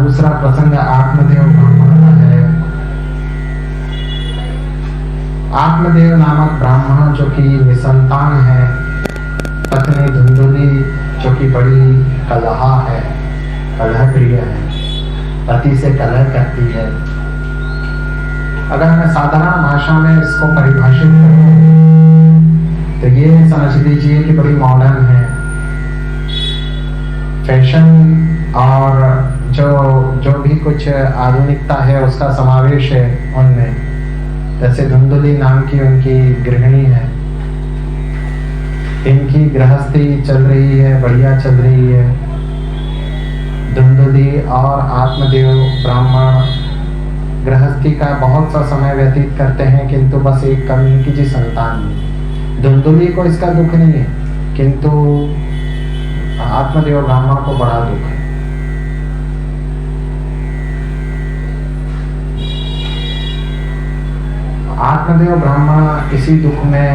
दूसरा प्रसंग आत्मदेव ब्राह्मण का है। आत्मदेव नामक ब्राह्मण जो कि निसंतान है, पत्नी धुंधुली जो कि बड़ी कलहा है, कलह प्रिय है, पति से कलह करती है। अगर मैं साधारण भाषा में इसको परिभाषित करूं तो ये समझ लीजिए कि बड़ी मॉडर्न है। फैशन और जो भी कुछ आधुनिकता है उसका समावेश है उनमें। जैसे धुंधुली नाम की उनकी गृहिणी है, इनकी गृहस्थी चल रही है, बढ़िया चल रही है। धुंधुली और आत्मदेव ब्राह्मण गृहस्थी का बहुत सा समय व्यतीत करते हैं, किंतु बस एक कमी की जी संतान नहीं। धुंधुली को इसका दुख नहीं है, किंतु आत्मदेव ब्राह्मण को बड़ा दुख है। आत्मदेव ब्राह्मण इसी दुख में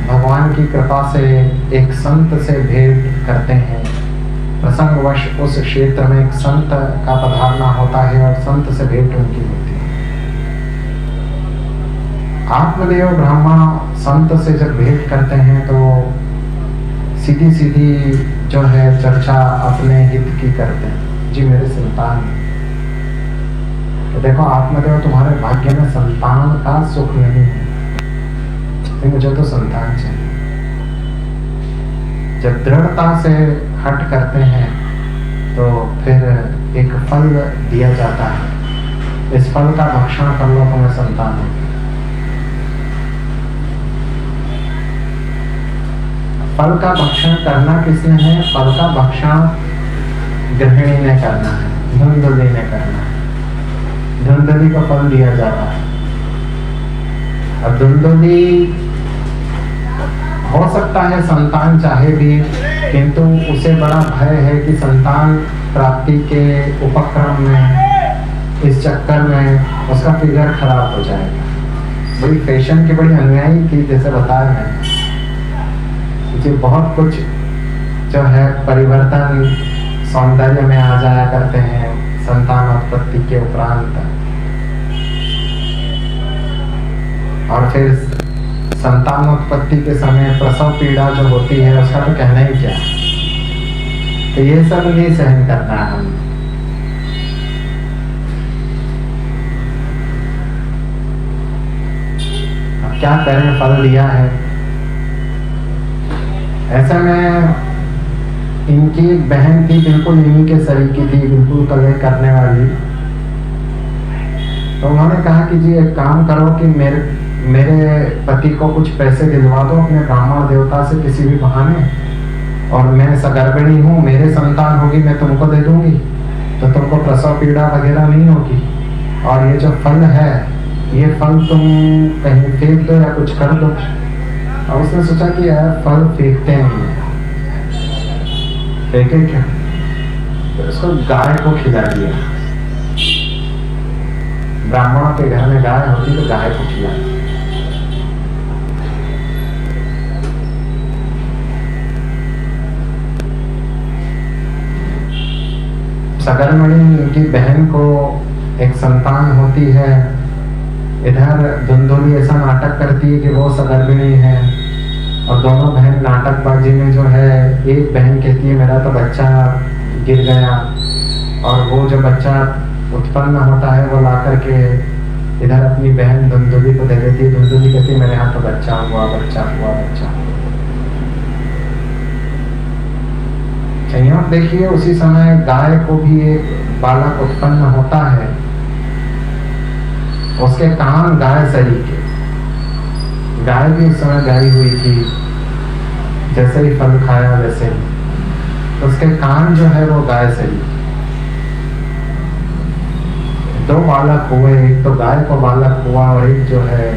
भगवान की कृपा से एक संत से भेंट करते हैं। प्रसंगवश उस क्षेत्र में एक संत का पधारना होता है और संत से भेंट उनकी होती है। आत्मदेव ब्राह्मण संत से जब भेंट करते हैं तो सीधी सीधी जो है चर्चा अपने हित की करते हैं। जी मेरे संतान, तो देखो आत्मदेव तुम्हारे भाग्य में संतान का सुख नहीं है, तो मुझे तो संतान चाहिए। जब दृढ़ता से हट करते हैं तो फिर एक फल दिया जाता है, इस फल का भक्षण कर लो तुम्हें संतान हो। फल का भक्षण करना किसने है? फल का भक्षण गृहिणी ने करना है, धुंधुली ने करना है। धुंधुली को फल दिया जाता है। अब धुंधुली हो सकता है संतान चाहे भी, किंतु उसे बड़ा भय है कि संतान प्राप्ति के उपक्रम में, इस चक्कर में उसका फिगर खराब हो जाएगा। बड़ी फैशन की बड़ी अनुयायी थी, जैसे बताया मैंने। मुझे बहुत कुछ जो है परिवर्तन सौंदर्य में आ जाया करते हैं संतान उत्पत्ति के उपरांत, और फिर संतानोत्पत्ति के समय प्रसव पीड़ा जो होती है उसका तो कहना ही क्या। तो ये सब नहीं सहन करना है हम। अब क्या करें, फल दिया है। ऐसे में इनकी एक बहन थी, बिल्कुल इन्हीं के शरीर की थी, बिल्कुल कलह करने वाली। तो उन्होंने कहा कि जी एक काम करो कि मेरे पति को कुछ पैसे दिलवा दो अपने ब्राह्मण देवता से किसी भी बहाने, और मैं सगर्भिणी हूँ, मेरे संतान होगी, मैं तुमको दे दूंगी, तो तुमको प्रसव पीड़ा वगैरह नहीं होगी। और ये जो फल है, ये फल तुम कहीं फेंक दो या कुछ कर दो। और उसने सोचा कि यार फल फेंकते नहीं है, फेंके क्या, तो उसको गाय को खिला दिया। ब्राह्मणों के घर में गाय होती तो गाय को खिला। सगर्भिणी की बहन को एक संतान होती है। इधर धुंधुली ऐसा नाटक करती है कि वो सगर्भिणी है, और दोनों बहन नाटकबाजी में जो है, एक बहन कहती है मेरा तो बच्चा गिर गया, और वो जो बच्चा उत्पन्न होता है वो ला करके इधर अपनी बहन धुंधुली को दे देती है। धुंधुली कहती है मेरे यहाँ तो बच्चा हुआ, बच्चा हुआ, बच्चा हुआ। संयोग देखिए, उसी समय गाय को भी एक बालक उत्पन्न होता है। उसके कान गाय सरी के, गाय भी उस समय गाई हुई थी, जैसे ही फल खाया वैसे ही, तो उसके कान जो है वो गाय सरी। दो बालक हुए, एक तो गाय को बालक हुआ और एक जो है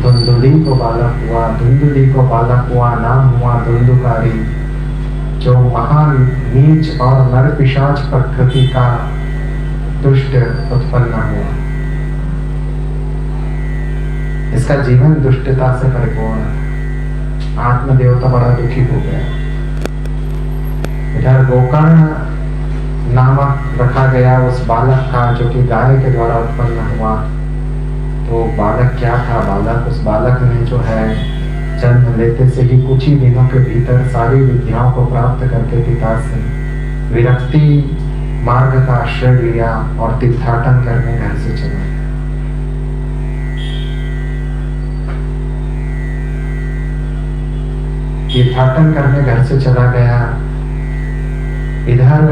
धुंधुली को बालक हुआ। धुंधुली को बालक हुआ, नाम हुआ धुंधुकारी, जो महान नीच और नर पिशाच प्रकृति का दुष्ट उत्पन्न हुआ। इसका जीवन दुष्टता से परिपूर्ण। आत्मदेव तो बड़ा दुखी हो गया। इधर गोकर्ण नामक रखा गया उस बालक का जो कि गाय के द्वारा उत्पन्न हुआ। तो बालक क्या था? बालक, उस बालक ने जो है जन्म लेते से ही कुछ ही दिनों के भीतर सारी विद्याओं को प्राप्त करके पिता से विरक्ति मार्ग का आश्रय लिया और तीर्थाटन करने घर से चला गया। तीर्थाटन करने घर से चला गया। इधर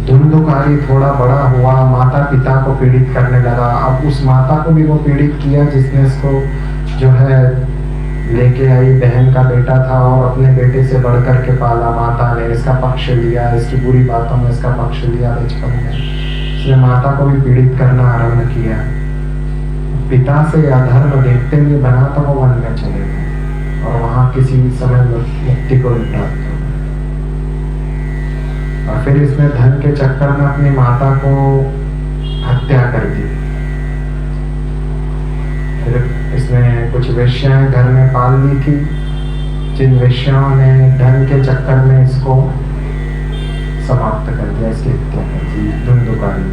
धुंधुकारी थोड़ा बड़ा हुआ, माता पिता को पीड़ित करने लगा। अब उस माता को भी वो पीड़ित किया जिसने इसको जो है लेके आई, बहन का बेटा था और अपने बेटे से बढ़ कर के पाला। माता ने इसका पक्ष लिया, इसकी बुरी बातों में इसका पक्ष लिया बचपन में। इसने माता को भी पीड़ित करना आरंभ किया। पिता से अधर्म देखते हुए बना तो वो वन में चले गए और वहां किसी समय मुक्ति को प्राप्त हो। और फिर इसने धन के चक्कर में अपनी माता को हत्या कर दी। फिर इसने कुछ वेश्याएं घर में पाल ली थी, जिन वेश्याओं ने धन के चक्कर में इसको समाप्त कर दिया, इसकी हत्या कर दी। धुंधुकारी,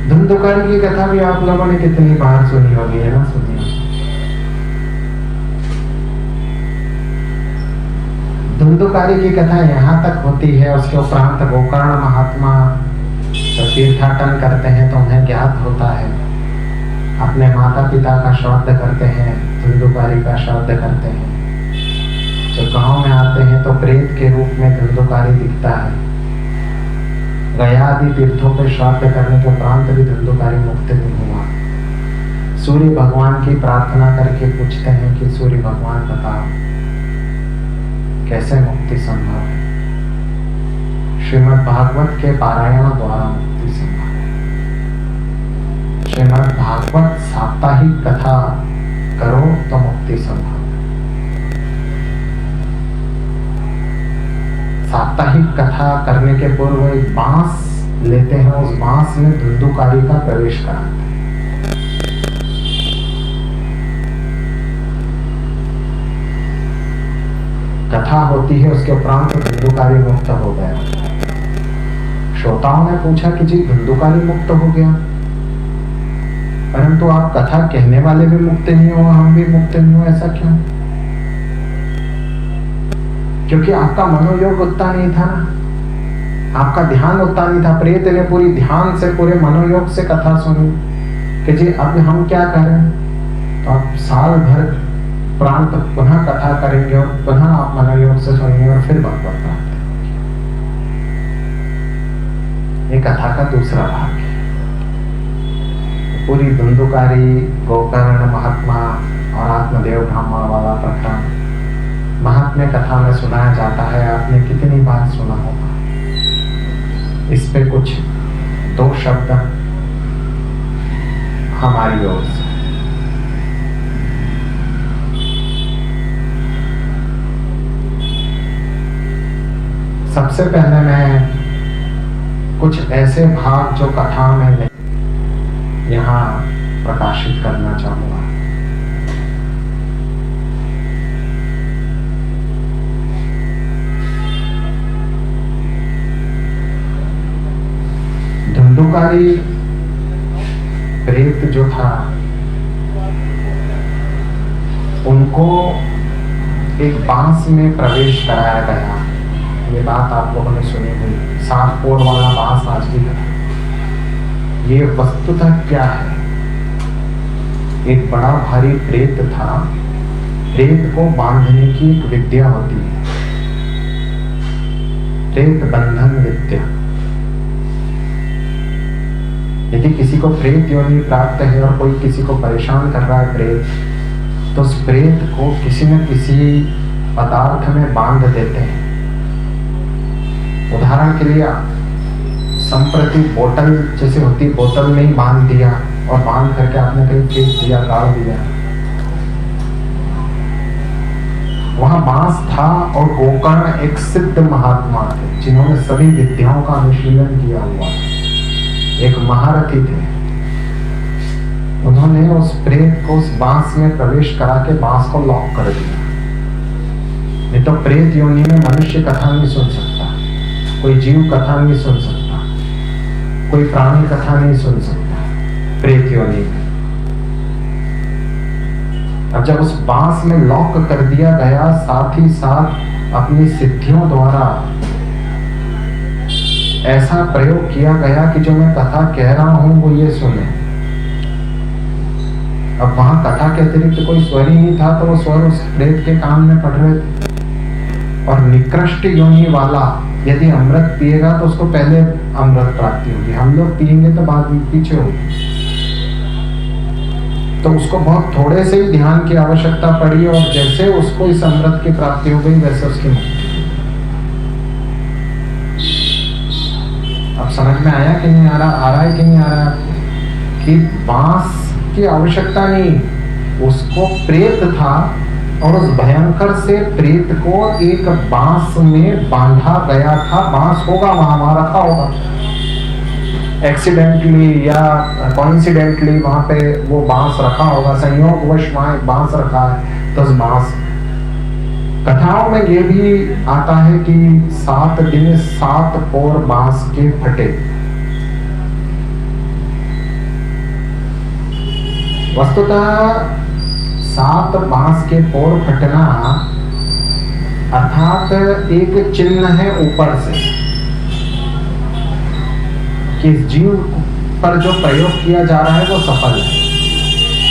धुंधुकारी की कथा भी आप लोगों ने कितनी बार सुनी होगी, है ना? सुनी। धुंधुकारी की कथा यहाँ तक होती है। उसके उपरांत गोकर्ण महात्मा जब तीर्थाटन करते हैं तो उन्हें ज्ञात होता है, अपने माता पिता का श्राद्ध करते हैं, धुंधुकारी का श्राद्ध करते हैं। जब गांव में आते हैं तो प्रेत के रूप में धुंधुकारी दिखता है। गया आदि तीर्थों पर श्राद्ध करने के उपरांत भी धुंधुकारी मुक्त नहीं हुआ। सूर्य भगवान की प्रार्थना करके पूछते हैं कि सूर्य भगवान बताओ कैसे मुक्ति संभव है? श्रीमद् भागवत के पारायण द्वारा मुक्ति संभव है। श्रीमद् भागवत साप्ताहिक कथा करो तो मुक्ति संभव है। साप्ताहिक कथा करने के पूर्व एक बांस लेते हैं, उस बांस में धुंधुकारी का प्रवेश कराते हैं। कथा होती है, उसके उपरांत धुंधुकारी मुक्त हो गया। श्रोताओं ने पूछा कि जी धुंधुकारी मुक्त हो गया, परंतु आप कथा कहने वाले भी मुक्त नहीं हो, हम भी मुक्त नहीं हो, ऐसा क्यों? क्योंकि आपका मनोयोग उतना नहीं था ना, आपका ध्यान उतना नहीं था। प्रेत ने पूरी ध्यान से, पूरे मनोयोग से कथा सुनी कि जी अब हम क्या करें। तो आप साल भर प्रांत पुनः कथा करेंगे और पुनः आप मनोयोग से सुनेंगे और फिर भगवत प्राप्त होगी। ये कथा का दूसरा भाग है। पूरी धुंधुकारी, गोकर्ण महात्मा और आत्मदेव ब्राह्मण वाला प्रकरण महात्म्य कथा में सुनाया जाता है। आपने कितनी बार सुना होगा। इस पे कुछ दो शब्द हमारी ओर से। सबसे पहले मैं कुछ ऐसे भाग जो कथा में यहाँ प्रकाशित करना चाहूंगा। धुंधुकारी प्रेत जो था, उनको एक बांस में प्रवेश कराया गया। ये बात आप लोगों ने सुनी हुई। 7 पोड़ वाला बांस आज भी है। ये वस्तुतः क्या है? एक बड़ा भारी प्रेत था। प्रेत को बांधने की एक विद्या होती है, प्रेत बंधन विद्या। यदि किसी को प्रेत योनि प्राप्त है और कोई किसी को परेशान कर रहा है प्रेत, तो उस प्रेत को किसी न किसी पदार्थ में बांध देते हैं। उदाहरण के लिए संप्रति बोतल जैसे होती, बोतल में ही बांध दिया और बांध करके आपने कहीं फेंक दिया, गाड़ दिया। वहां बांस था और गोकर्ण एक सिद्ध महात्मा थे जिन्होंने सभी विद्याओं का अनुशीलन किया हुआ, एक महारथी थे। उन्होंने उस प्रेत को उस बांस में प्रवेश करा के बांस को लॉक कर दिया। नहीं तो प्रेत योनि में मनुष्य कथा नहीं सुन सकता, कोई जीव कथा नहीं सुन सकता, कोई प्राणी कथा नहीं सुन सकता प्रेत योनि में। अब जब उस बांस में लॉक कर दिया गया, साथ ही साथ अपनी सिद्धियों द्वारा ऐसा प्रयोग किया गया कि जो मैं कथा कह रहा हूं वो ये सुने। अब वहां कथा के अतिरिक्त कोई स्वर ही नहीं था, तो वो स्वर उस प्रेत के कान में पड़ रहे थे। और निकृष्ट योनि वाला यदि अमृत पिएगा तो उसको पहले अमृत प्राप्ति होगी, हम लोग पिएंगे तो बाद में पीछे होगी। तो उसको बहुत थोड़े से ही ध्यान की आवश्यकता पड़ी, और जैसे उसको इस अमृत की प्राप्ति हो गई वैसे उसकी मुक्ति। अब समझ में आया कि नहीं आ रहा है कि नहीं आ रहा कि बांस की आवश्यकता नहीं, उसको प्रेत था और उस भयंकर से प्रेत को एक बांस में बांधा गया था। बांस होगा वहां रखा होगा, एक्सीडेंटली या कोइंसिडेंटली वहां पे वो बांस रखा होगा, संयोगवश वहां एक बांस रखा है। तो उस बांस, कथाओं में ये भी आता है कि 7 दिन 7 पोर बांस के फटे। वस्तुतः 7 बांस के पोर फटना अर्थात एक चिन्ह है ऊपर से कि जीव पर जो प्रयोग किया जा रहा है वो सफल है।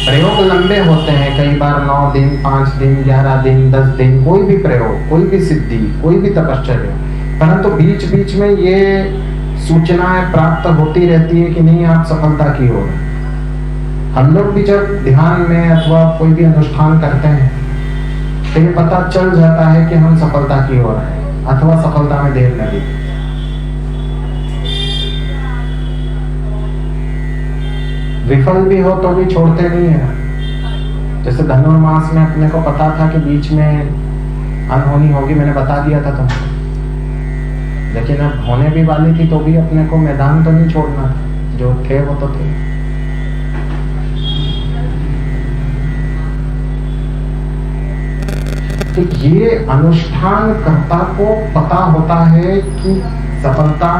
प्रयोग लंबे होते हैं, कई बार 9 दिन, 5 दिन, 11 दिन, 10 दिन, कोई भी प्रयोग, कोई भी सिद्धि, कोई भी तपश्चर्या, परंतु बीच बीच में ये सूचनाएं प्राप्त होती रहती है कि नहीं आप सफलता की ओर। हम लोग भी जब ध्यान में अथवा कोई भी अनुष्ठान करते हैं तो ये पता चल जाता है कि हम सफलता की ओर हैं अथवा सफलता में देर लगी। विफल भी हो तो भी छोड़ते नहीं है। जैसे धनुर्मास में अपने को पता था कि बीच में अनहोनी होगी, मैंने बता दिया था तुमको, लेकिन अब होने भी वाली थी तो भी अपने को मैदान तो नहीं छोड़ना था, जो थे वो तो थे। तो ये अनुष्ठान कर्ता को पता होता है कि सफलता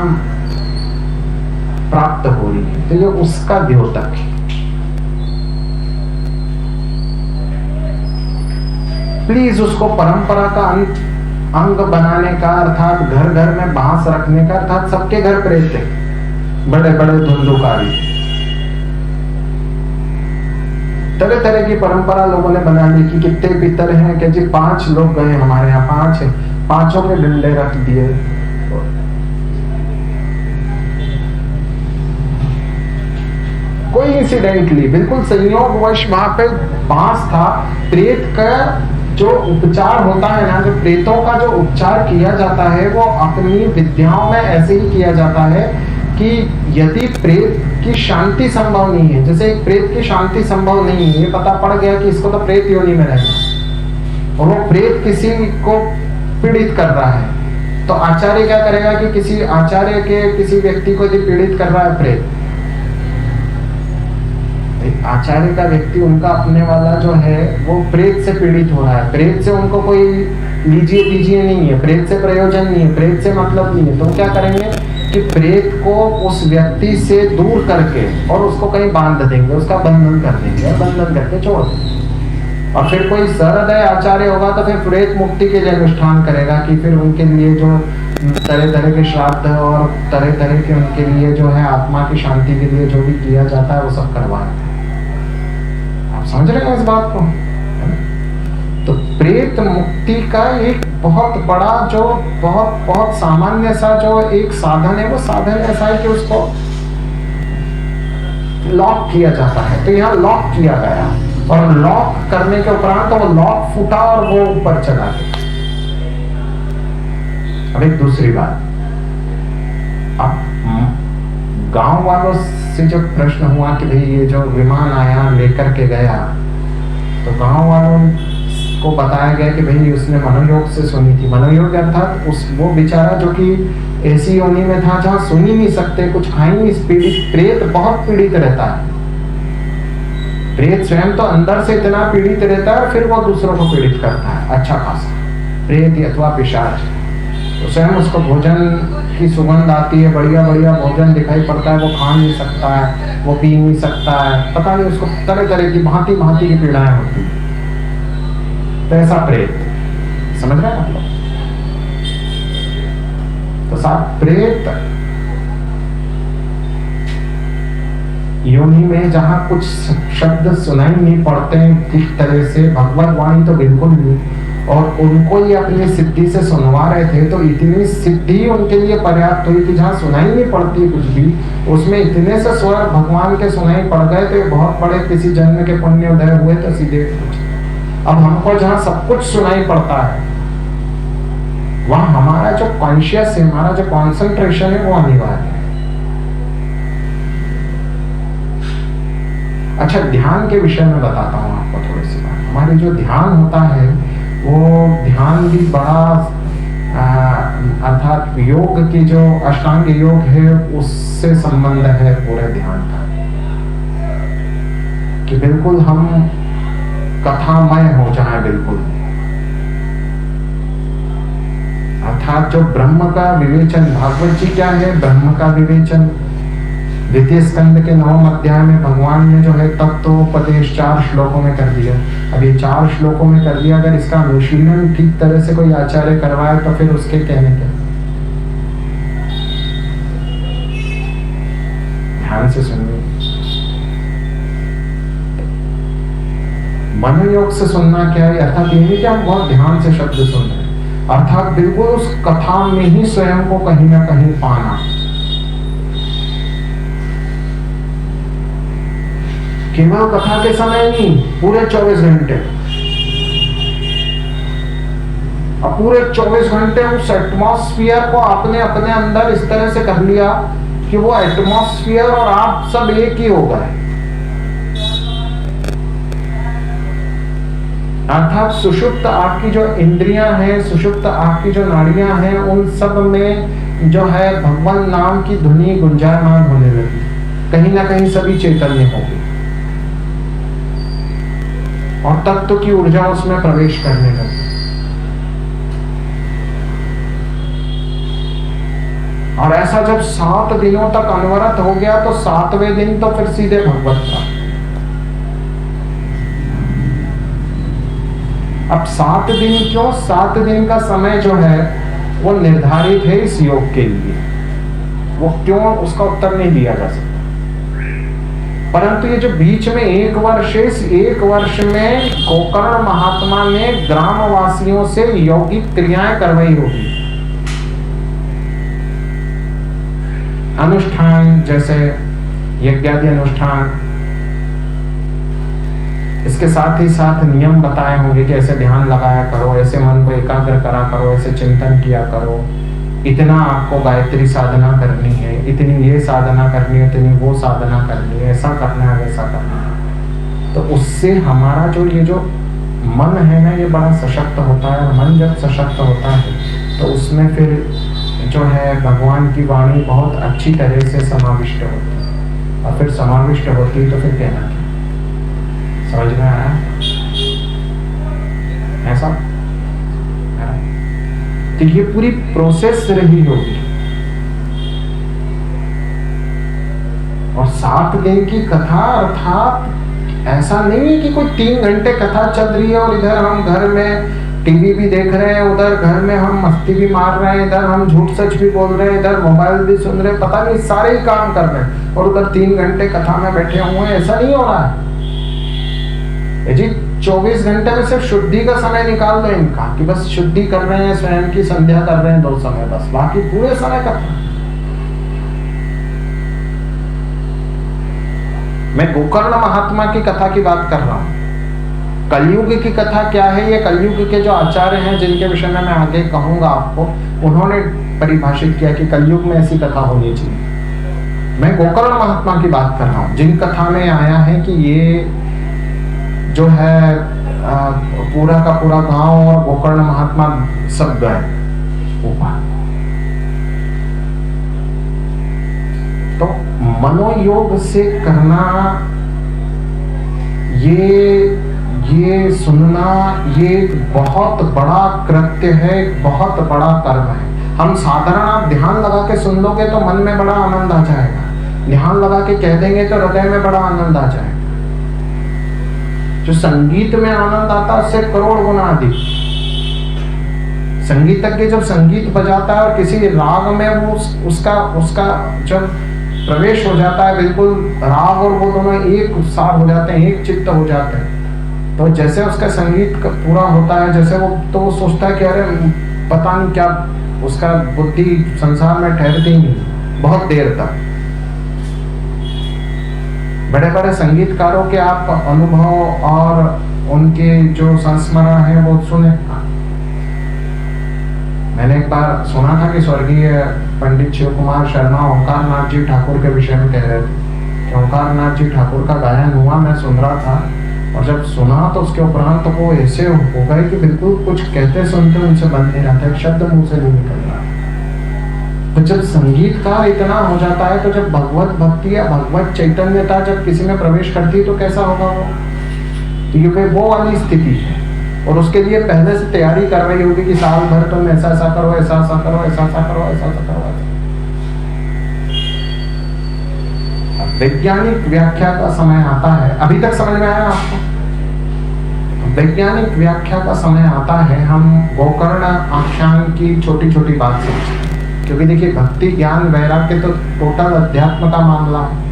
प्राप्त हो रही है, तो ये उसका द्योतक है। प्लीज उसको परंपरा का अंग बनाने का, अर्थात घर घर में बांस रखने का, अर्थात सबके घर प्रेत है, बड़े बड़े धुंधुकारी, तरह तरह की परंपरा लोगों ने बना ली कि कितने पितर हैं कि जी 5 लोग गए हमारे यहाँ, 5 है, 5 के डंडे रख दिए। कोई इंसिडेंटली बिल्कुल संयोगवश वहां पे बांस था। प्रेत का जो उपचार होता है ना, जो प्रेतों का जो उपचार किया जाता है वो अपनी विद्याओं में ऐसे ही किया जाता है कि यदि प्रेत की शांति संभव नहीं है, जैसे एक प्रेत की शांति संभव नहीं है, ये पता पड़ गया कि इसको तो प्रेत योनि में रहना, और वो प्रेत किसी को पीड़ित कर रहा है, तो आचार्य क्या करेगा कि किसी आचार्य के किसी व्यक्ति को यदि पीड़ित कर रहा है प्रेत, आचार्य का व्यक्ति उनका अपने वाला जो है वो प्रेत से पीड़ित हो रहा है, प्रेत से उनको कोई लीजिए दीजिए नहीं है, प्रेत से प्रयोजन नहीं है, प्रेत से मतलब नहीं है, तो क्या करेंगे कि प्रेत को उस व्यक्ति से दूर करके और उसको कहीं बांध देंगे, उसका बंधन कर देंगे, बंधन करके छोड़ देंगे। और फिर कोई सहृदय आचार्य होगा तो फिर प्रेत मुक्ति के लिए अनुष्ठान करेगा कि फिर उनके लिए जो तरह तरह के श्राद्ध और तरह तरह के उनके लिए जो है आत्मा की शांति के लिए जो भी किया जाता है वो सब करवाए। आप समझ रहे हैं इस बात को? तो प्रेत मुक्ति का एक बहुत बड़ा जो बहुत सामान्य सा जो एक साधन है, वो साधन ऐसा है कि उसको लॉक किया जाता है। तो यहाँ लॉक किया गया और लॉक करने के उपरांत तो वो लॉक फूटा और वो ऊपर चला गया। अब एक दूसरी बात, अब गांव वालों से जब प्रश्न हुआ कि भाई ये जो विमान आया लेकर के गया, तो गांव वालों को बताया गया कि भाई उसने मनोयोग से सुनी थी। मनोयोग अर्थात उस वो बेचारा जो कि ऐसी योनि में था जहां सुन ही नहीं सकते, कुछ खा ही नहीं, पीड़ित प्रेत बहुत पीड़ित रहता है। प्रेत स्वयं तो अंदर से इतना पीड़ित रहता है, फिर वो दूसरों को पीड़ित करता है अच्छा खासा। प्रेत अथवा पिशाच, तो स्वयं उसको भोजन की सुगंध आती है, बढ़िया बढ़िया भोजन दिखाई पड़ता है, वो खा नहीं सकता है, वो पी नहीं सकता है, पता नहीं उसको तरह तरह की भांति भांति की पीड़ाएं होती है। तो ऐसा प्रेत, समझ रहे हैं आप लोग? तो साथ प्रेत योनि में जहां कुछ शब्द सुनाई नहीं पड़ते हैं ठीक तरह से, भगवत वाणी तो बिल्कुल नहीं, और उनको ये अपनी सिद्धि से सुनवा रहे थे, तो इतनी सिद्धि उनके लिए पर्याप्त हुई कि जहाँ सुनाई नहीं पड़ती कुछ भी, उसमें इतने से स्वर भगवान के सुनाई पड़ गए, तो बहुत बड़े किसी जन्म के पुण्य उदय हुए तो सीधे। अब हमको जहाँ सब कुछ सुनाई पड़ता है, वहां हमारा जो कॉन्शियस है, हमारा जो कॉन्सेंट्रेशन है, वो अनिवार्य है। अच्छा, ध्यान के विषय में बताता हूँ आपको थोड़ी सी बात। हमारी जो ध्यान होता है, वो ध्यान भी बड़ा अर्थात योग की जो अष्टांग योग है उससे संबंध है पूरे ध्यान का, कि बिल्कुल हम कथामय हो जाए बिल्कुल, अर्थात जो ब्रह्म का विवेचन, भागवत जी क्या है, ब्रह्म का विवेचन। द्वितीय स्कंद के 9वें अध्याय में भगवान ने जो है तत्वोपदेश 4 श्लोकों में कर दिया। अब ये 4 श्लोकों में कर दिया, अगर इसका अनुशीलन ठीक तरह से कोई आचार्य करवाए तो फिर उसके कहने के ध्यान से सुनिए। मनोयोग से सुनना क्या है, अर्थात ये नहीं कि हम बहुत ध्यान से शब्द सुन रहे हैं, अर्थात बिल्कुल उस कथा में ही स्वयं को कहीं ना कहीं पाना। केवल कथा के समय नहीं, पूरे 24 घंटे, अब पूरे 24 घंटे उस एटमॉस्फियर को आपने अपने अंदर इस तरह से कर लिया कि वो एटमॉस्फियर और आप सब एक ही हो गए। अर्थात सुषुप्त आपकी जो इंद्रियां हैं, सुषुप्त आपकी जो नाड़ियां हैं, उन सब में जो है भगवान नाम की धुनी गुंजायमान होने लगी, कहीं ना कहीं सभी चैतन्य होगी और तत्व की ऊर्जा उसमें प्रवेश करने लगी। और ऐसा जब 7 दिनों तक अनवरत हो गया तो 7वें दिन तो फिर सीधे भगवत था। अब 7 दिन क्यों? 7 दिन का समय जो है वो निर्धारित है इस योग के लिए। वो क्यों, उसका उत्तर नहीं दिया जा सकता। परंतु ये जो बीच में 1 वर्ष है, इस 1 वर्ष में गोकर्ण महात्मा ने ग्रामवासियों से यौगिक क्रियाएं करवाई होगी। अनुष्ठान जैसे यज्ञादि अनुष्ठान, इसके साथ ही साथ नियम बताए होंगे कि ऐसे ध्यान लगाया करो, ऐसे मन को एकाग्र करा करो, ऐसे चिंतन किया करो, इतना आपको गायत्री साधना करनी है, इतनी ये साधना करनी है, इतनी वो साधना करनी है, ऐसा करना है, वैसा करना है। तो उससे हमारा जो ये जो मन है ना, ये बड़ा सशक्त होता है। मन जब सशक्त होता है तो उसमें फिर जो है भगवान की वाणी बहुत अच्छी तरह से समाविष्ट होती है, और फिर समाविष्ट होती है तो फिर कहना क्या, समझ में आया? ऐसा तो ये पूरी प्रोसेस रही होगी। और 7 दिन की कथा, अर्थात ऐसा नहीं है कि कोई 3 घंटे कथा चल रही है और इधर हम घर में टीवी भी देख रहे हैं, उधर घर में हम मस्ती भी मार रहे हैं, इधर हम झूठ सच भी बोल रहे हैं, इधर मोबाइल भी सुन रहे हैं, पता नहीं सारे ही काम कर रहे हैं और उधर 3 घंटे कथा में बैठे हुए हैं। ऐसा नहीं हो रहा है जी। 24 घंटे में सिर्फ शुद्धि का समय निकाल दो इनका, कि बस शुद्धि कर रहे हैं, स्वयं की संध्या कर रहे हैं 2 समय, बस बाकी पूरे समय कथा। मैं गोकर्ण महात्मा की कथा की बात कर रहा हूं। कलयुग की कथा क्या है, ये कलयुग के जो आचार्य हैं जिनके विषय में मैं आगे कहूंगा आपको, उन्होंने परिभाषित किया कि कलयुग में ऐसी कथा होनी चाहिए। मैं गोकर्ण महात्मा की बात कर रहा हूं, जिन कथा में आया है कि ये जो है पूरा का पूरा गांव और गोकर्ण महात्मा सब गए ऊपर। तो मनोयोग से करना, ये ये सुनना ये एक बहुत बड़ा कृत्य है, एक बहुत बड़ा कर्म है। हम साधारण आप ध्यान लगा के सुन लोगे तो मन में बड़ा आनंद आ जाएगा, ध्यान लगा के कह देंगे तो हृदय में बड़ा आनंद आ जाएगा। जो संगीत में आनंद आता है उससे करोड़ गुना अधिक। संगीतज्ञ जब संगीत बजाता है और किसी राग में वो उसका जब प्रवेश हो जाता है, बिल्कुल राग और वो दोनों एक साथ हो जाते हैं, एक चित्त हो जाते हैं, तो जैसे उसका संगीत पूरा होता है, जैसे वो तो वो सोचता है कि अरे पता नहीं क्या, उसका बुद्धि संसार में ठहरती ही नहीं बहुत देर तक। बड़े बड़े संगीतकारों के आप अनुभव और उनके जो संस्मरण है वो सुने। मैंने एक बार सुना था कि स्वर्गीय पंडित शिव कुमार शर्मा ओंकार नाथ जी ठाकुर के विषय में कह रहे थे कि ओंकार नाथ जी ठाकुर का गायन हुआ, मैं सुन रहा था, और जब सुना तो उसके उपरांत तो वो ऐसे हो गए कि बिल्कुल कुछ कहते सुनते उनसे बंद नहीं रहा था, एक शब्द मुंह से नहीं निकल रहा। तो जब संगीतकार इतना हो जाता है, तो जब भगवत भक्ति या भगवत चैतन्यता जब किसी में प्रवेश करती है तो कैसा होगा वो, क्योंकि वो वाली स्थिति है। और उसके लिए पहले से तैयारी करवाई होगी कि साल भर तुम ऐसा ऐसा करो, ऐसा ऐसा करो, ऐसा ऐसा करो, ऐसा ऐसा करो। वैज्ञानिक व्याख्या का समय आता है, अभी तक समझ में आया आपको? वैज्ञानिक व्याख्या का समय आता है, हम गोकर्ण आख्यान की छोटी छोटी बात समझते हैं, क्योंकि देखिए भक्ति ज्ञान वैराग्य तो टोटल अध्यात्म का मामला है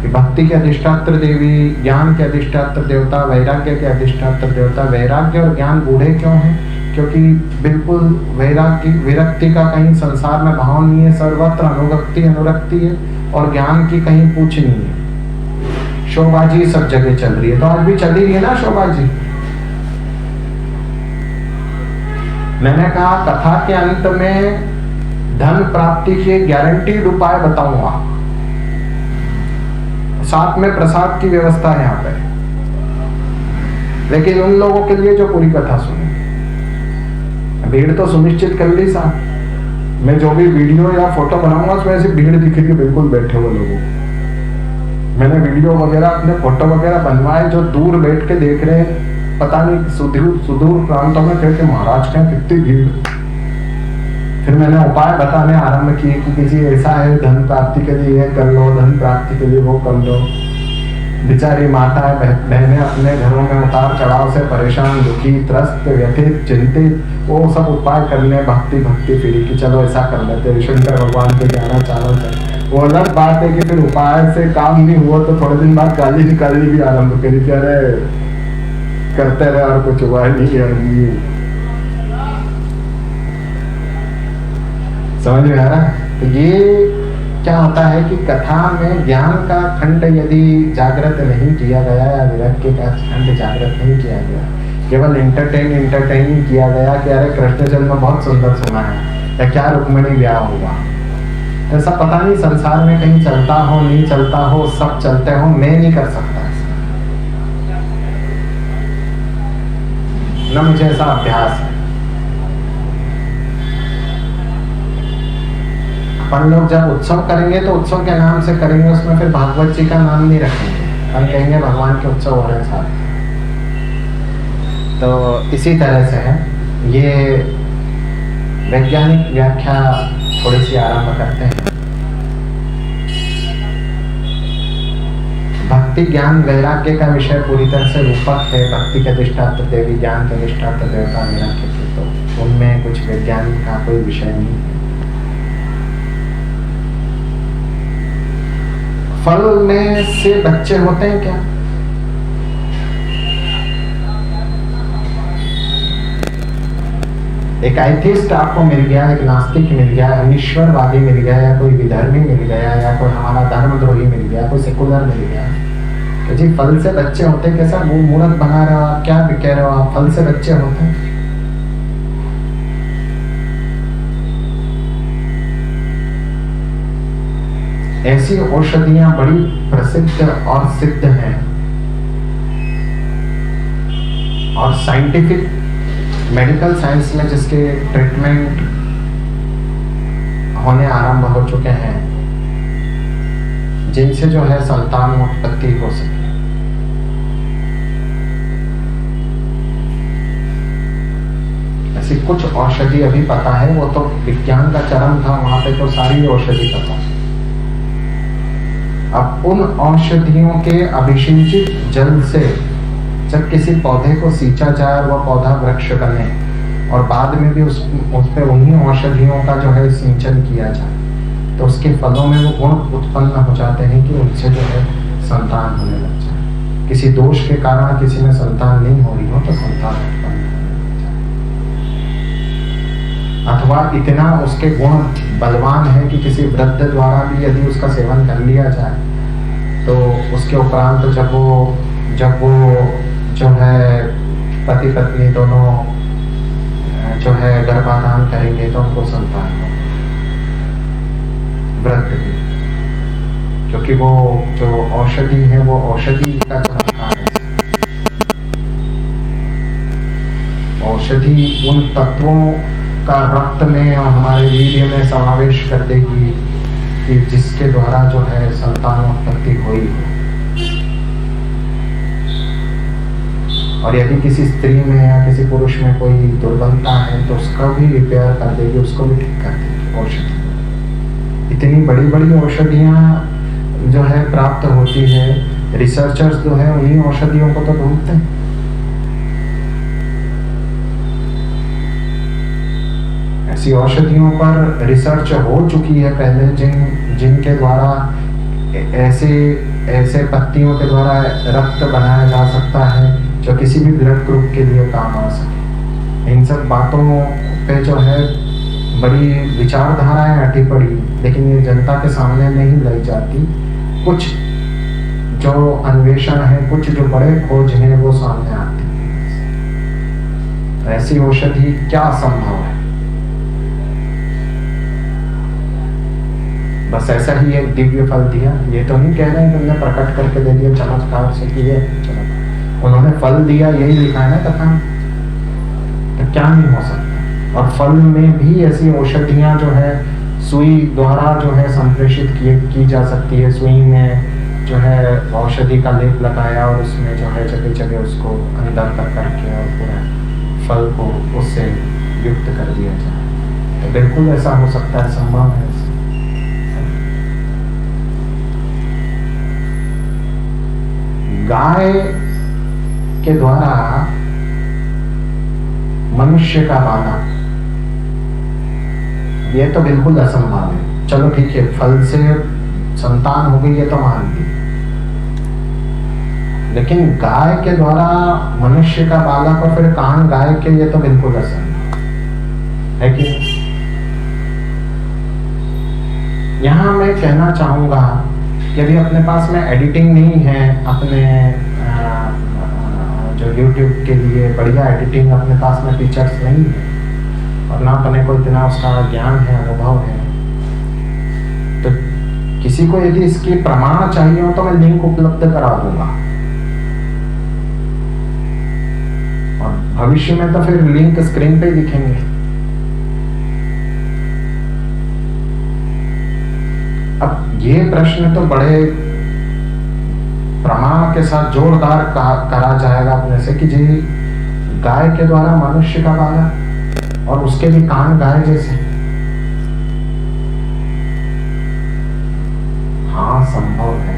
कि भक्ति के अधिष्ठात्र देवी, ज्ञान के अधिष्ठात्र देवता, वैराग्य के अधिष्ठात्र देवता। वैराग्य और ज्ञान बूढ़े क्यों हैं? क्योंकि बिल्कुल वैराग्य विरक्ति का कहीं संसार में भाव नहीं है, सर्वत्र अनुरक्ति अनुरक्ति है, और ज्ञान की कहीं पूछ नहीं है। शोबाजी सब जगह चल रही है, तो आज भी चल रही है ना शोबाजी। मैंने कहा कथा के अंत में धन प्राप्ति के गारंटीड उपाय बताऊंगा, साथ में प्रसाद की व्यवस्था है यहाँ पे, लेकिन उन लोगों के लिए जो पूरी कथा सुने। भीड़ तो सुनिश्चित कर ली साहब, मैं जो भी वीडियो या फोटो बनाऊंगा उसमें ऐसी भीड़ दिख रही है बिल्कुल बैठे हुए लोगों। मैंने वीडियो वगैरह अपने फोटो वगैरह बनवाए, जो दूर बैठ के देख रहे हैं, पता नहीं सुदूर प्रांतों में कहते महाराज क्या कितनी भीड़। फिर मैंने उपाय बताने आरंभ किए कि किसी ऐसा है धन प्राप्ति के लिए ये कर लो, धन प्राप्ति के लिए वो कर लो। बेचारी माताएं बहनें अपने घरों में उतार चढ़ाव से परेशान, दुखी, त्रस्त, व्यथित, चिंतित, वो सब उपाय करने भक्ति फिरी कि चलो ऐसा कर लेते, शंकर भगवान के ज्ञाना चालो से। वो अलग बात है कि फिर उपाय से काम नहीं हुआ तो थोड़े दिन बाद गाली निकालनी भी आरंभ करी कि अरे करते रहे और कुछ हुआ नहीं है। समझ में आ रहा है? तो ये क्या होता है कि कथा में ज्ञान का खंड यदि जागृत नहीं किया गया या विरक्ति का खंड जागृत नहीं किया गया, केवल इंटरटेन किया गया कि अरे कृष्ण जन्म बहुत सुंदर सुना है या क्या रुक्मिणी ब्याह हुआ, ऐसा पता नहीं संसार में कहीं चलता हो नहीं चलता हो, सब चलते हो, मैं नहीं कर सकता न मुझे ऐसा अभ्यास है। अपन लोग जब उत्सव करेंगे तो उत्सव के नाम से करेंगे, उसमें फिर भागवत जी का नाम नहीं रखेंगे, हम कहेंगे भगवान के उत्सव हो रहे हैं साथ। तो इसी तरह से है ये वैज्ञानिक व्याख्या थोड़ी सी आरंभ करते हैं। भक्ति ज्ञान वैराग्य का विषय पूरी तरह से रूपक है। भक्ति के अधिष्ठात्र देवी, ज्ञान के अधिष्ठात्र देवता वैराग्य के, तो उनमें कुछ वैज्ञानिक का कोई विषय नहीं है। फल में से बच्चे होते हैं क्या? एक एथिस्ट आपको मिल गया, एक नास्तिक मिल गया, अनिश्वरवादी मिल गया, या कोई विधर्मी मिल गया, या कोई हमारा धर्मद्रोही मिल गया, कोई सेकुलर मिल गया, तो जी फल से बच्चे होते हैं कैसा मूर्ख बना रहे हो आप? क्या कह रहे हो आप? फल से बच्चे होते हैं? ऐसी औषधियां बड़ी प्रसिद्ध और सिद्ध हैं और साइंटिफिक मेडिकल साइंस में जिसके ट्रीटमेंट होने आरंभ हो चुके हैं, जिनसे जो है संतान उत्पत्ति हो सके। ऐसी कुछ औषधि अभी पता है, वो तो विज्ञान का चरम था, वहां पे तो सारी औषधि पता है। अब उन औषधियों के अभिषिंचित जल से जब किसी पौधे को सींचा जाए और वह पौधा वृक्ष बने, और बाद में भी उस पे उन्हीं औषधियों का जो है सिंचन किया जाए, तो उसके फलों में वो गुण उत्पन्न हो जाते हैं कि उनसे जो है संतान होने लग जाए। किसी दोष के कारण किसी में संतान नहीं हो रही हो तो संतान उत्पन्न होने लग जाए। अथवा इतना उसके गुण बलवान है कि किसी वृद्ध द्वारा भी यदि उसका सेवन कर लिया जाए, तो उसके उपरांत जब वो जो है पति पत्नी दोनों जो है गर्भाधान करेंगे तो उनको संतान हो, वृद्ध की, क्योंकि वो जो औषधि है वो औषधि का चमत्कार है। औषधि उन तत्वों का रक्त में और हमारे वीर्य में समावेश कर देगी कि जिसके द्वारा जो है संतानोत्पत्ति हुई। और यदि किसी स्त्री में या किसी पुरुष में कोई दुर्बलता है तो उसका भी रिपेयर कर देगी, उसको भी ठीक कर देगी औषधि। इतनी बड़ी बड़ी औषधियां जो है प्राप्त होती है, रिसर्चर्स जो है उन्हीं औषधियों को तो ढूंढते हैं। ऐसी औषधियों पर रिसर्च हो चुकी है पहले, जिनके द्वारा ऐसे पत्तियों के द्वारा रक्त बनाया जा सकता है जो किसी भी ब्लड ग्रुप के लिए काम आ सके। इन सब बातों पे जो है बड़ी विचारधाराएं अटी पड़ी, लेकिन ये जनता के सामने नहीं लाई जाती। कुछ जो अन्वेषण है, कुछ जो बड़े खोज हैं वो सामने आते हैं। ऐसी औषधि क्या संभव है? बस ऐसा ही एक दिव्य फल दिया, ये तो नहीं कह रहे हैं कि उन्होंने प्रकट करके दे दिया चमत्कार से कि ये चमत्कार, उन्होंने फल दिया, यही लिखा है ना कथा में, तो क्या नहीं हो सकता। और फल में भी ऐसी औषधियां जो है सुई द्वारा जो है संप्रेषित की जा सकती है। सुई में जो है औषधि का लेप लगाया और उसमें जो है जगह जगह उसको अंदर तक करके और पूरा फल को उससे युक्त कर दिया जाए, तो बिल्कुल ऐसा हो सकता है, संभव है। गाय के द्वारा मनुष्य का बाला, ये तो बिल्कुल असंभव है। चलो ठीक है, फल से संतान हो गई ये तो मान ली, लेकिन गाय के द्वारा मनुष्य का बालक और फिर कान गाय के, ये तो बिल्कुल असंभव है कि। यहां मैं कहना चाहूंगा कि अभी अपने पास में एडिटिंग नहीं है, अपने जो YouTube के लिए बढ़िया एडिटिंग अपने पास में फीचर्स नहीं है, और ना अपने को इतना उसका ज्ञान है, अनुभव है। तो किसी को यदि इसकी प्रमाण चाहिए हो तो मैं लिंक उपलब्ध करा दूंगा, और भविष्य में तो फिर लिंक स्क्रीन पे दिखेंगे। अब ये प्रश्न तो बड़े प्रमाण के साथ जोरदार करा जाएगा अपने से कि जी गाय के द्वारा मनुष्य का बालक और उसके भी कान गाय जैसे। हाँ, संभव है।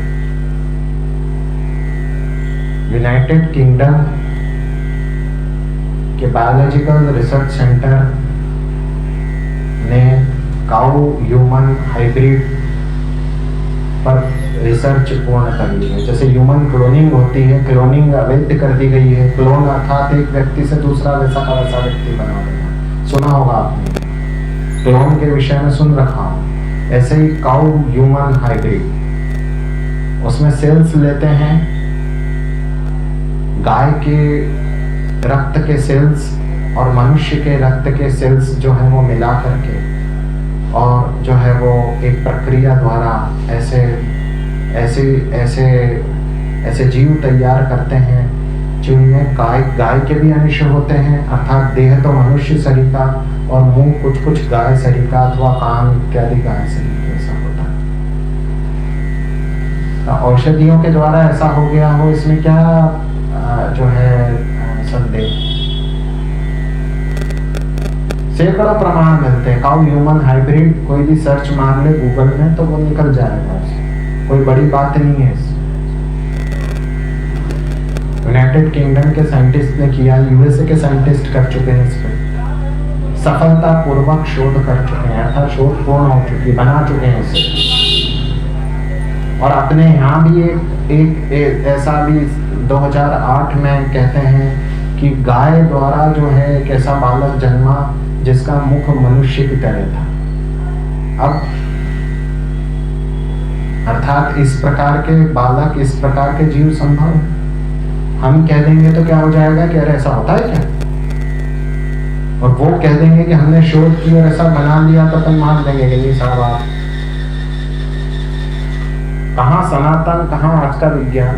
यूनाइटेड किंगडम के बायोलॉजिकल रिसर्च सेंटर ने काऊ ह्यूमन हाइब्रिड पर रिसर्च पूर्ण कर ली है। जैसे ह्यूमन क्लोनिंग होती है, क्लोनिंग अवैध कर दी गई है। क्लोन अर्थात एक व्यक्ति से दूसरा वैसा का वैसा व्यक्ति बना देना, सुना होगा आपने, क्लोन के विषय में सुन रखा हूं। ऐसे ही काऊ ह्यूमन हाइब्रिड, उसमें सेल्स लेते हैं, गाय के रक्त के सेल्स और मनुष्य के रक्त के सेल्स जो है वो मिला करके, और जो है वो एक प्रक्रिया द्वारा ऐसे जीव तैयार करते हैं जिनमें गाय के भी अंश होते हैं, अर्थात देह तो मनुष्य शरीर का और मुंह कुछ गाय शरीर का, अथवा कान इत्यादि गाय शरीर का, ऐसा होता है। औषधियों के द्वारा ऐसा हो गया हो, इसमें क्या जो है संदेह। सैकड़ों प्रमाण मिलते हैं। काउ ह्यूमन हाइब्रिड कोई भी सर्च मार ले गूगल में तो वो निकल जाएगा, कोई बड़ी बात नहीं है। यूनाइटेड किंगडम के साइंटिस्ट ने किया, यूएसए के साइंटिस्ट कर चुके हैं, इस पर सफलता पूर्वक शोध कर चुके हैं, अर्थात शोध पूर्ण हो चुकी, बना चुके हैं इसे। और अपने यहाँ भी एक ऐसा भी 2008 में कहते हैं कि गाय द्वारा जो है एक ऐसा बालक जन्मा जिसका मुख मनुष्य की तरह था। अब अर्थात इस प्रकार के बालक, इस प्रकार के जीव संभव है। हम कह देंगे तो क्या हो जाएगा कि अरे ऐसा होता है क्या, और वो कह देंगे कि हमने शोध की और ऐसा बना लिया, तो तुम मान देंगे कि नहीं साहब आप कहाँ सनातन, कहाँ आज का विज्ञान।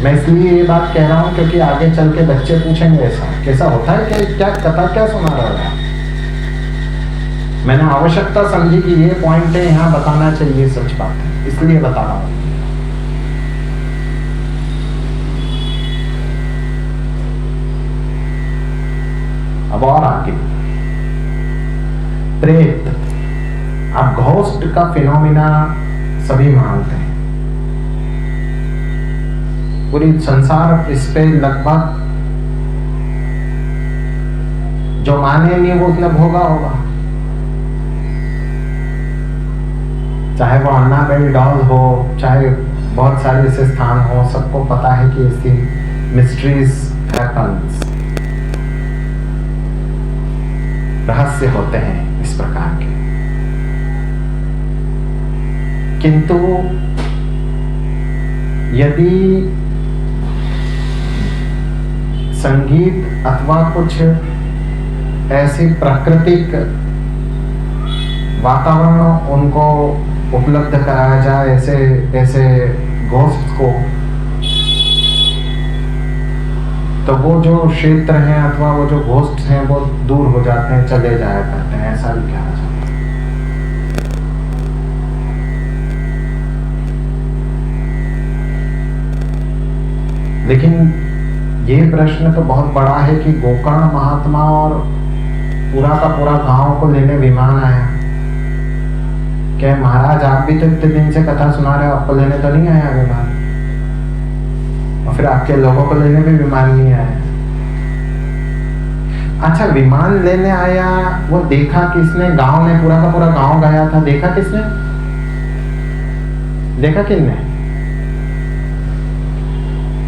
मैं इसलिए ये बात कह रहा हूं क्योंकि आगे चल के बच्चे पूछेंगे ऐसा कैसा होता है, क्या कथा क्या सुना रहा है। मैंने आवश्यकता समझी कि ये पॉइंट है, यहाँ बताना चाहिए, सच बात है, इसलिए बता रहा हूं। अब और आगे प्रेत, अब घोस्ट का फिनोमिना सभी मानते हैं, पूरी संसार इस पे लगभग, जो माने नहीं वो उसने भोगा होगा, चाहे वो अन्नाबेल डॉल हो, चाहे बहुत सारे ऐसे स्थान हो, सबको पता है कि इसकी मिस्ट्रीज हैपन्स, रहस्य होते हैं इस प्रकार के। किंतु यदि संगीत अथवा कुछ ऐसी प्राकृतिक वातावरण उनको उपलब्ध कराया जाए, ऐसे घोस्ट को, तो वो जो क्षेत्र हैं अथवा वो जो घोस्ट हैं वो दूर हो जाते हैं, चले जाया करते हैं, ऐसा भी कहा जाता है। लेकिन ये प्रश्न तो बहुत बड़ा है कि गोकर्ण महात्मा और पूरा का पूरा गांव को लेने विमान आया, क्या महाराज आप भी तो इतने दिन से कथा सुना रहे हो, आपको लेने तो नहीं आया विमान, और फिर आपके लोगों को लेने भी विमान नहीं आया। अच्छा, विमान लेने आया, वो देखा किसने? गांव ने, पूरा का पूरा गांव गया था, देखा किसने? देखा किसने?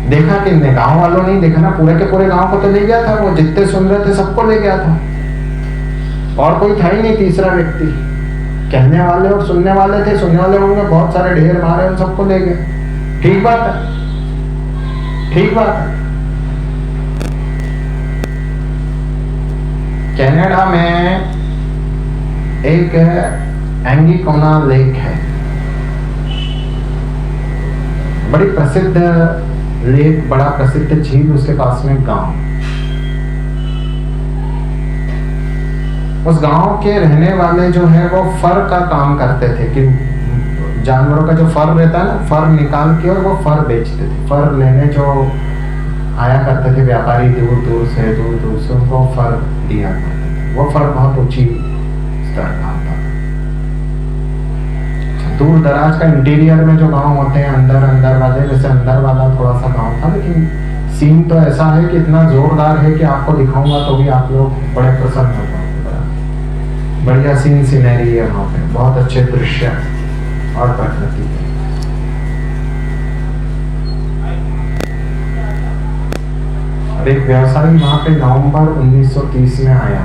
देखा किसने? गांव वालों नहीं देखा ना, पूरे के पूरे गांव को तो ले गया था वो, जितने सुन रहे थे सबको ले गया था, और कोई था ही नहीं तीसरा व्यक्ति। कहने वाले और सुनने वाले थे, सुनने वाले होंगे बहुत सारे, ढेर मारे, उन सबको ले गए। ठीक बात है, ठीक बात है। कनाडा में एक एंगिकोना लेक है, बड़ी प्रसिद्ध लेक, बड़ा प्रसिद्ध झील, उसके पास में गांव। उस गांव के रहने वाले जो है वो फर का काम करते थे, कि जानवरों का जो फर रहता है ना, फर निकाल के और वो फर बेचते थे। फर लेने जो आया करते थे व्यापारी दूर दूर से उनको फर दिया करते थे। वो फर बहुत ऊंची स्तर का था। दूर दराज का इंटीरियर में जो गांव होते हैं, अंदर वाले, जैसे अंदर वाला थोड़ा सा गांव था, लेकिन सीन तो ऐसा है कि इतना जोरदार है कि आपको दिखाऊंगा तो भी आप लोग बड़े प्रसन्न हो जाओगे। बढ़िया सीन सीनरी है वहाँ पे, बहुत अच्छे दृश्य और प्रकृति। अब एक व्यवसायी वहाँ पे नवंबर 1930 में आया।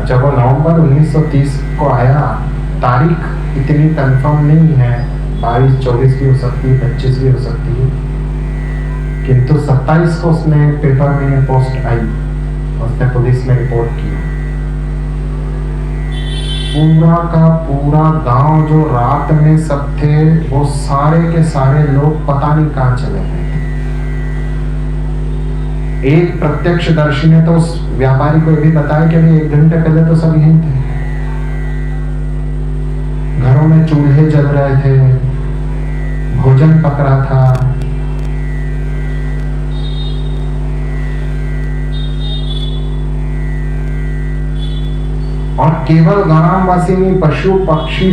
जब वो नवंबर 1930 को आया, तारीख इतनी कंफर्म नहीं है, 22-24 भी हो सकती है, 25 भी हो सकती है, किंतु 27 को उसने पेपर में पोस्ट आई, उसने पुलिस में रिपोर्ट किया। पूरा का पूरा गांव जो रात में सब थे, वो सारे के सारे लोग पता नहीं कहां चले गए। एक प्रत्यक्षदर्शी ने तो उस व्यापारी को भी बताया कि अभी 1 घंटे पहले तो सब यहीं थे, घरों में चूल्हे जल रहे थे, भोजन पक रहा था, और केवल ग्रामवासी नहीं, पशु पक्षी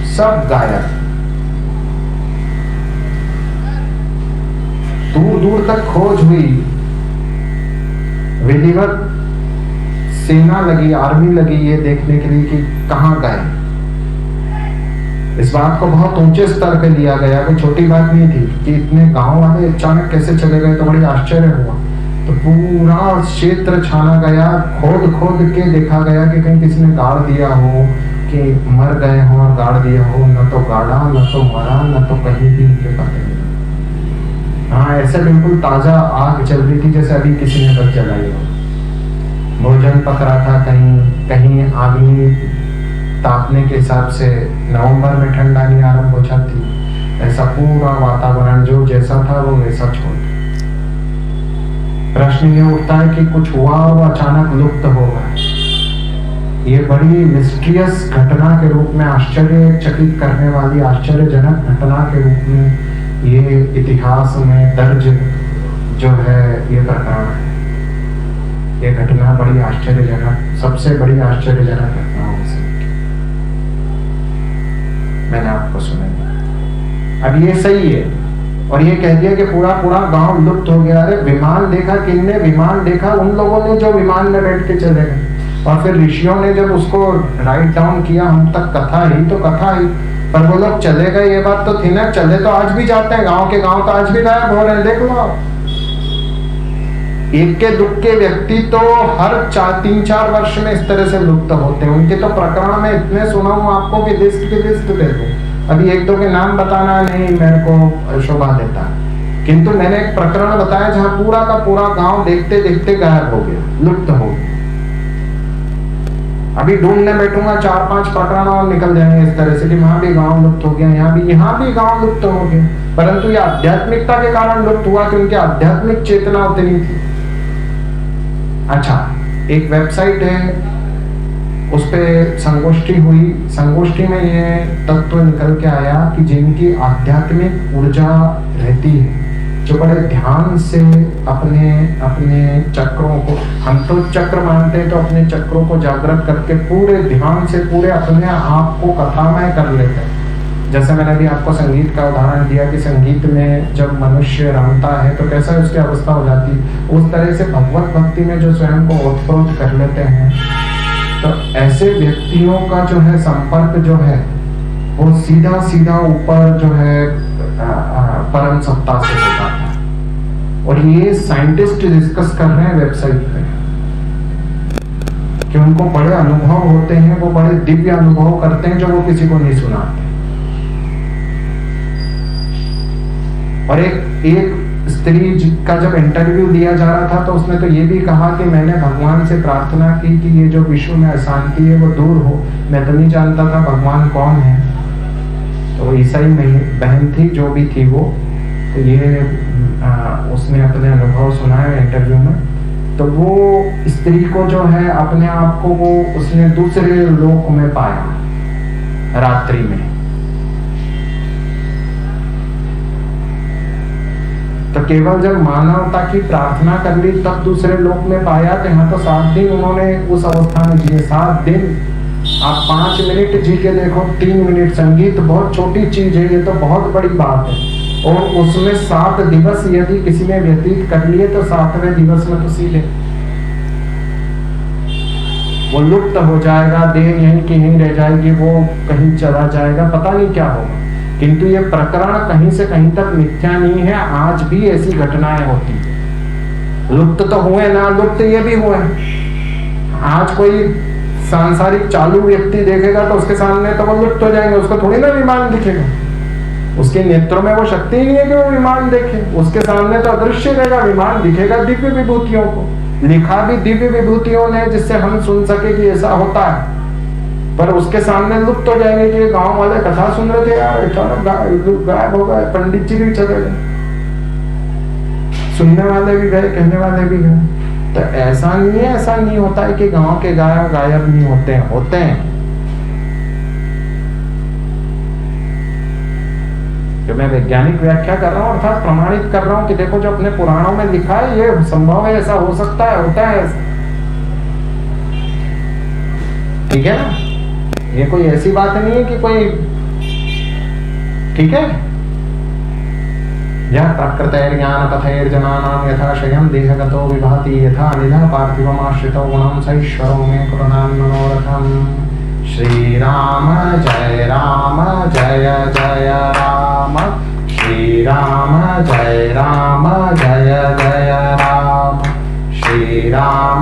सब गायब। दूर दूर तक खोज हुई, विधिवत सेना लगी, आर्मी लगी ये देखने के लिए कि कहां गए। इस बात को बहुत ऊंचे स्तर पे लिया गया, कोई छोटी बात नहीं थी कि इतने गांव वाले अचानक कैसे चले गए, तो बड़ी आश्चर्य हुआ। तो पूरा क्षेत्र छाना गया, खोद खोद के देखा गया कि कहीं किसी ने गाड़ दिया हो, कि मर गए हो और गाड़ दिया हो। न तो गाड़ा, न तो मरा, न तो कहीं भी पता नहीं। हाँ, ऐसे बिल्कुल ताजा आग चल रही थी जैसे अभी किसी ने बस जलाई हो। भोजन पक रहा था, कहीं कहीं आदमी तापने के हिसाब से नवंबर में ठंडा नहीं आरंभ हो जाती, ऐसा पूरा वातावरण जो जैसा था वो वैसा छोड़। प्रश्न ये उठता है कि कुछ हुआ और वो अचानक लुप्त हो गया। ये बड़ी मिस्ट्रियस घटना के रूप में, आश्चर्यचकित करने वाली, आश्चर्यजनक घटना के रूप में ये इतिहास में दर्ज जो है ये प्रकरण है। ये घटना बड़ी आश्चर्यजनक, सबसे बड़ी आश्चर्यजनक घटना हो सकती, मैंने आपको सुनाई। अब ये सही है, और ये कह दिया कि पूरा पूरा गांव लुप्त हो गया। अरे विमान देखा, किसने विमान देखा? उन लोगों ने जो विमान में बैठ के चले गए। और फिर ऋषियों ने जब उसको राइट डाउन किया, हम तक कथा ही तो कथा ही, पर वो लोग चले गए, ये बात तो थी ना। चले तो आज भी जाते हैं, गांव के गांव तो आज भी गायब हो रहे हैं, देख लो। एक के दुख के व्यक्ति तो हर 3-4 वर्ष में इस तरह से लुप्त होते हैं। उनके तो प्रकरण में इतने सुना हूं आपको कि लिस्ट की लिस्ट दे दूं। अभी एक दो के नाम बताना नहीं मेरे को शोभा देता, किंतु मैंने एक प्रकरण बताया जहां पूरा का पूरा गांव देखते देखते गायब हो गया, लुप्त हो गया। अभी ढूंढने बैठूंगा 4-5 प्रकरण और निकल जाएंगे इस तरह से कि वहां भी गांव लुप्त हो गया, यहाँ भी गांव लुप्त हो गया। परंतु ये आध्यात्मिकता के कारण लुप्त हुआ कि उनकी आध्यात्मिक चेतना उतनी थी। अच्छा, एक वेबसाइट है, उस पे संगोष्ठी हुई। संगोष्ठी में ये तत्व निकल के आया कि जिनकी आध्यात्मिक ऊर्जा रहती है, जो बड़े ध्यान से अपने अपने चक्रों को, हम तो चक्र मानते हैं, तो अपने चक्रों को जागृत करके पूरे ध्यान से पूरे अपने आप को कथामय कर लेते हैं। जैसे मैंने अभी आपको संगीत का उदाहरण दिया कि संगीत में जब मनुष्य रमता है तो कैसा उसकी अवस्था हो जाती है, उस तरह से भगवत भक्ति में जो स्वयं को ओतप्रोत कर लेते हैं, तो ऐसे व्यक्तियों का जो है संपर्क जो है वो सीधा सीधा ऊपर जो है परम सत्ता से होता है। और ये साइंटिस्ट डिस्कस कर रहे हैं वेबसाइट पे कि उनको बड़े अनुभव होते हैं, वो बड़े दिव्य अनुभव करते हैं जो वो किसी को नहीं सुनाते। और एक स्त्री का जब इंटरव्यू दिया जा रहा था तो उसने तो ये भी कहा कि मैंने भगवान से प्रार्थना की कि ये जो विश्व में अशांति है वो दूर हो। मैं तो नहीं जानता था भगवान कौन है। तो ईसाई बहन थी, जो भी थी वो, तो ये उसने अपने अनुभव सुनाया इंटरव्यू में। तो वो स्त्री को जो है अपने आप को वो उसने दूसरे लोक में पाया रात्रि में। तो केवल जब मानवता की प्रार्थना कर ली तब दूसरे लोक में पाया। तो यहाँ तो 7 दिन उन्होंने उस अवस्था में जिए। 7 दिन आप 5 मिनट जी के देखो, 3 मिनट। संगीत बहुत छोटी चीज है, ये तो बहुत बड़ी बात है। और उसमें 7 दिवस यदि किसी ने व्यतीत कर लिए तो 7वें दिवस में तो सीधे वो लुप्त हो जाएगा, देह यहीं की यहीं रह जाएगी, वो कहीं चला जाएगा, पता नहीं क्या होगा। किंतु ये प्रकरण कहीं से कहीं तक मिथ्या नहीं है। आज भी ऐसी घटनाएं होती है। लुप्त तो हुए ना, लुप्त ये भी हुए। आज कोई सांसारिक चालू व्यक्ति देखेगा तो उसके सामने तो वो लुप्त हो जाएंगे, उसको थोड़ी ना विमान दिखेगा। उसके नेत्रों में वो शक्ति नहीं है कि वो विमान देखे। उसके सामने तो अदृश्य रहेगा, विमान दिखेगा दिव्य विभूतियों को। लिखा भी दिव्य विभूतियों ने जिससे हम सुन सके कि ऐसा होता है, पर उसके सामने लुप्त हो जाएंगे कि गांव वाले कथा सुन रहे थे यार, अचानक गायब हो गए, पंडित जी भी चले गए, सुनने वाले भी गए, कहने वाले भी गए। तो ऐसा नहीं है, ऐसा नहीं होता है कि गांव के गायब नहीं होते हैं, होते हैं। जो मैं वैज्ञानिक व्याख्या कर रहा हूँ अर्थात प्रमाणित कर रहा हूँ कि देखो जो अपने पुराणों में लिखा है ये संभव है, ऐसा हो सकता है, होता है ऐसा। ठीक है ना, ये कोई ऐसी बात नहीं है कि कोई, ठीक है। यह प्रकृतैर्ज्ञान कथैर्जनानां यथा शयं देहगतो विभाति यथा निधः पार्थिवमाश्रितो गुणं स ईश्वरो मे कुर्यान् मनोरथम्। श्री राम जय जय राम, श्री राम जय जय राम, श्री राम